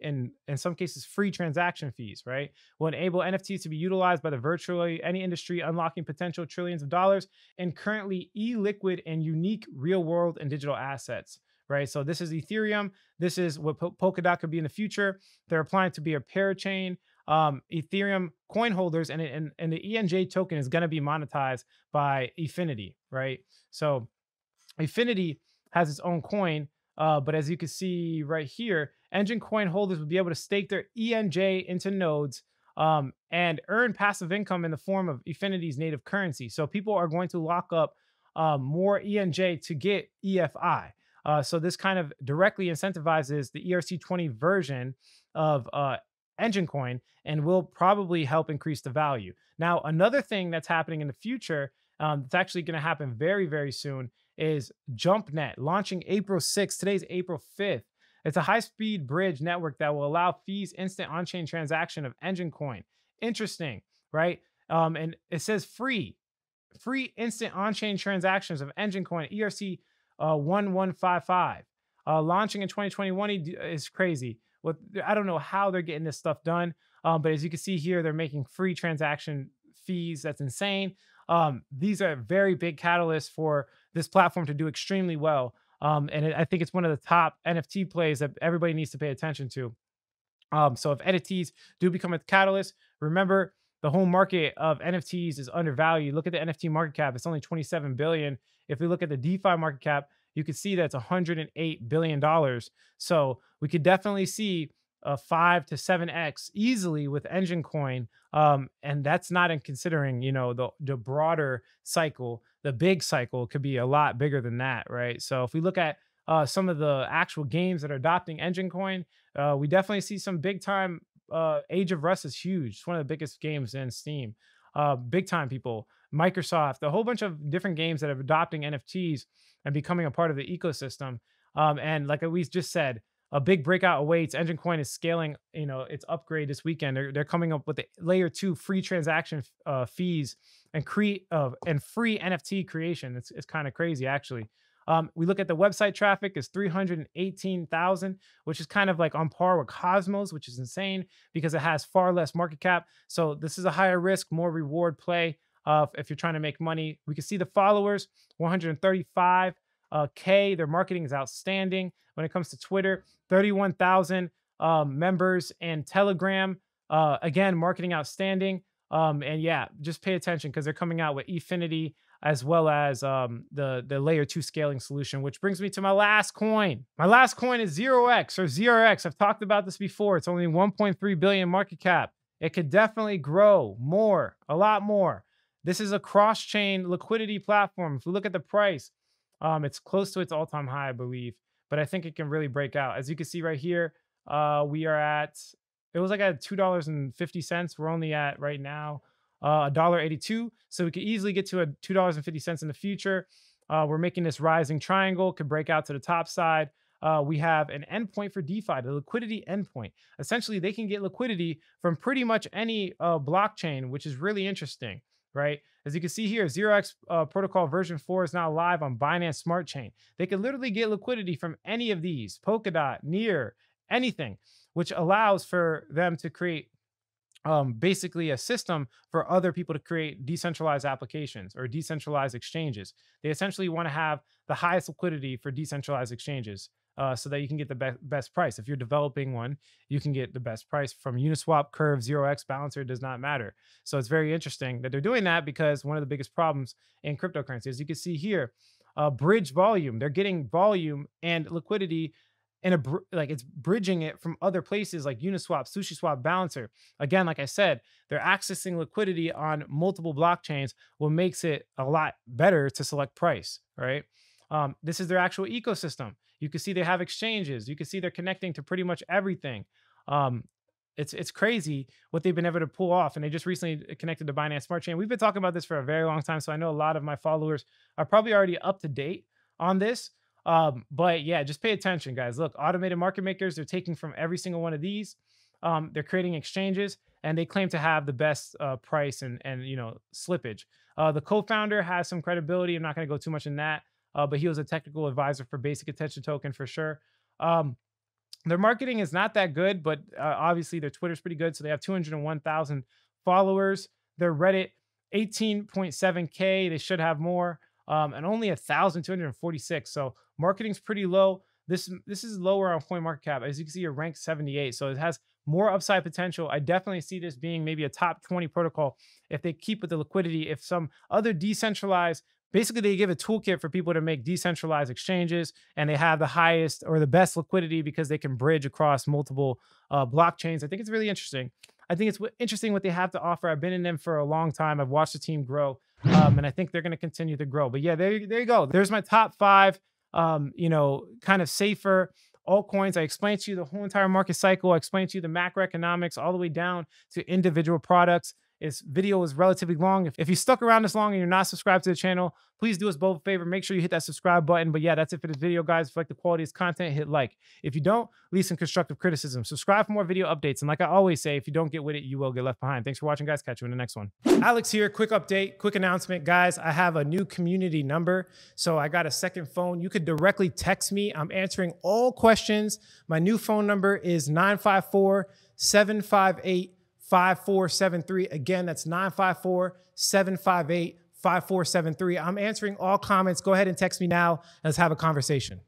Speaker 1: in some cases free transaction fees, right? Will enable NFTs to be utilized by the virtually any industry, unlocking potential trillions of dollars in currently illiquid and unique real world and digital assets, right? So this is Ethereum. This is what Polkadot could be in the future. They're applying to be a parachain. Ethereum coin holders and the ENJ token is going to be monetized by Efinity, right? So Efinity has its own coin, but as you can see right here, Engine Coin holders would be able to stake their ENJ into nodes and earn passive income in the form of Efinity's native currency. So people are going to lock up more ENJ to get EFI. So this kind of directly incentivizes the ERC20 version of Engine Coin and will probably help increase the value. Now, another thing that's happening in the future, it's actually going to happen very, very soon, is JumpNet, launching April 6th. Today's April 5th. It's a high-speed bridge network that will allow fees instant on-chain transaction of Engine Coin. Interesting, right? And it says free instant on-chain transactions of Engine Coin, ERC 1155. Launching in 2021 is crazy. I don't know how they're getting this stuff done, but as you can see here, they're making free transaction fees. That's insane. These are very big catalysts for this platform to do extremely well. I think it's one of the top NFT plays that everybody needs to pay attention to. So if NFTs do become a catalyst, remember the whole market of NFTs is undervalued. Look at the NFT market cap. It's only 27 billion. If we look at the DeFi market cap, you can see that's $108 billion. So we could definitely see a 5 to 7x easily with Engine Coin. And that's not in considering, you know, the broader cycle. The big cycle could be a lot bigger than that, right? So if we look at some of the actual games that are adopting Engine Coin, we definitely see some big time. Age of Rust is huge. It's one of the biggest games in Steam. Big time people, Microsoft, a whole bunch of different games that are adopting NFTs and becoming a part of the ecosystem. And like we just said, a big breakout awaits. Engine Coin is scaling, you know, its upgrade this weekend. They're coming up with the layer 2 free transaction fees and free NFT creation. It's kind of crazy, actually. We look at the website traffic is 318,000, which is kind of like on par with Cosmos, which is insane because it has far less market cap. So this is a higher risk, more reward play. if you're trying to make money. We can see the followers, 135K. Their marketing is outstanding. When it comes to Twitter, 31,000 members, and Telegram, again, marketing outstanding. And yeah, just pay attention because they're coming out with Efinity as well as the layer 2 scaling solution, which brings me to my last coin. My last coin is 0x or ZRX. I've talked about this before. It's only 1.3 billion market cap. It could definitely grow more, a lot more. This is a cross-chain liquidity platform. If we look at the price, it's close to its all-time high, I believe, but I think it can really break out. As you can see right here, we are at, it was like at $2.50. We're only at right now $1.82. So we could easily get to a $2.50 in the future. We're making this rising triangle, could break out to the top side. We have an endpoint for DeFi, the liquidity endpoint. Essentially, they can get liquidity from pretty much any blockchain, which is really interesting, right? As you can see here, 0x protocol version 4 is now live on Binance Smart Chain. They can literally get liquidity from any of these, Polkadot, Near, anything, which allows for them to create basically a system for other people to create decentralized applications or decentralized exchanges. They essentially want to have the highest liquidity for decentralized exchanges so that you can get the best price. If you're developing one, you can get the best price from Uniswap, Curve, 0x, Balancer, it does not matter. So it's very interesting that they're doing that because one of the biggest problems in cryptocurrency, as you can see here, bridge volume. They're getting volume and liquidity and it's bridging it from other places like Uniswap, SushiSwap, Balancer. Again, like I said, they're accessing liquidity on multiple blockchains, what makes it a lot better to select price, right? This is their actual ecosystem. You can see they have exchanges. You can see they're connecting to pretty much everything. It's crazy what they've been able to pull off. And they just recently connected to Binance Smart Chain. We've been talking about this for a very long time, so I know a lot of my followers are probably already up to date on this. But yeah, just pay attention, guys. Look, automated market makers, they're taking from every single one of these. They're creating exchanges, and they claim to have the best price and slippage. The co-founder has some credibility. I'm not going to go too much in that, but he was a technical advisor for Basic Attention Token for sure. Their marketing is not that good, but obviously their Twitter's pretty good. So they have 201,000 followers. Their Reddit, 18.7K. They should have more. And only 1,246. So marketing's pretty low. This is lower on CoinMarketCap. As you can see, you're ranked 78. So it has more upside potential. I definitely see this being maybe a top 20 protocol if they keep with the liquidity. If some other decentralized, basically they give a toolkit for people to make decentralized exchanges, and they have the highest or the best liquidity because they can bridge across multiple blockchains. I think it's really interesting. I think it's interesting what they have to offer. I've been in them for a long time. I've watched the team grow. And I think they're going to continue to grow. But yeah, there you go. There's my top 5, kind of safer altcoins. I explained to you the whole entire market cycle. I explained to you the macroeconomics all the way down to individual products. This video is relatively long. If you stuck around this long and you're not subscribed to the channel, please do us both a favor. Make sure you hit that subscribe button. But yeah, that's it for this video, guys. If you like the quality of this content, hit like. If you don't, leave some constructive criticism. Subscribe for more video updates. And like I always say, if you don't get with it, you will get left behind. Thanks for watching, guys. Catch you in the next one. Alex here. Quick update, quick announcement, guys. I have a new community number. So I got a second phone. You could directly text me. I'm answering all questions. My new phone number is 954-758-5473. Again, that's 954-758-5473. I'm answering all comments. Go ahead and text me now. Let's have a conversation.